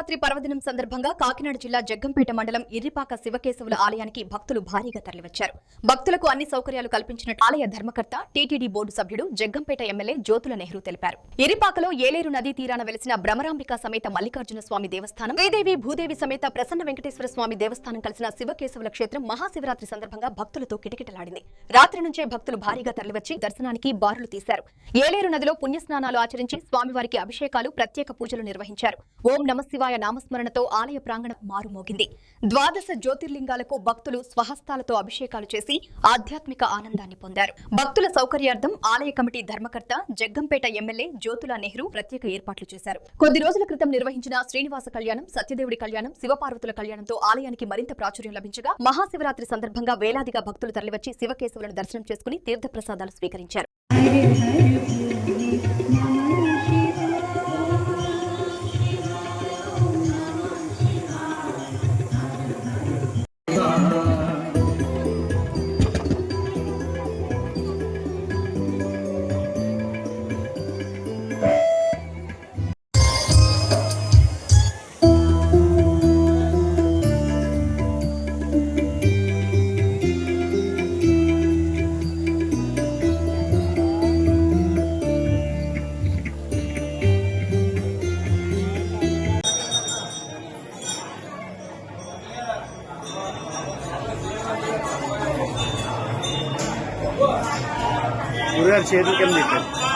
మహాశివరాత్రి పర్వదినం సందర్భంగా కాకినాడ జిల్లా జగ్గంపేట మండలం ఇర్రిపాక శివకేశవుల ఆలయానికి భక్తులు భారీగా తరలివచ్చారు. భక్తులకు అన్ని సౌకర్యాలు కల్పించినట్టు ఆలయ ధర్మకర్త, టీటీడీ బోర్డు సభ్యుడు, జగ్గంపేట ఎమ్మెల్యే జ్యోతుల నెహ్రూ తెలిపారు. ఇర్రిపాకలో ఏలేరు నదీ తీరాన వెలిసిన భ్రమరాంబిక సమేత మల్లికార్జున స్వామి దేవస్థానం, శ్రీదేవి భూదేవి సమేత ప్రసన్న వెంకటేశ్వర స్వామి దేవస్థానం కలిసిన శివకేశవుల క్షేత్రం మహాశివరాత్రి సందర్భంగా భక్తులతో కిటకిటలాడింది. రాత్రి నుంచే భక్తులు భారీగా తరలివచ్చి దర్శనానికి బారులు తీశారు. ఏలేరు నదిలో పుణ్యస్నానాలు ఆచరించి స్వామివారికి అభిషేకాలు, ప్రత్యేక పూజలు నిర్వహించారు. ఓం నమ శివాయ నామస్మరణతో ఆలయ ప్రాంగణం మారుమోగింది. ద్వాదశ జ్యోతిర్లింగాలకు భక్తులు స్వహస్తాలతో అభిషేకాలు చేసి ఆధ్యాత్మిక ఆనందాన్ని పొందారు. భక్తుల సౌకర్యార్థం ఆలయ కమిటీ ధర్మకర్త, జగ్గంపేట ఎమ్మెల్యే జ్యోతుల నెహ్రూ ప్రత్యేక ఏర్పాట్లు చేశారు. కొద్ది రోజుల క్రితం నిర్వహించిన శ్రీనివాస కళ్యాణం, సత్యదేవుడి కళ్యాణం, శివపార్వతుల కళ్యాణంతో ఆలయానికి మరింత ప్రాచుర్యం లభించగా మహాశివరాత్రి సందర్భంగా వేలాదిగా భక్తులు తరలివచ్చి శివకేశవులను దర్శనం చేసుకుని తీర్థప్రసాదాలు స్వీకరించారు. గురుగారు చేతులు కింద పెట్టారు.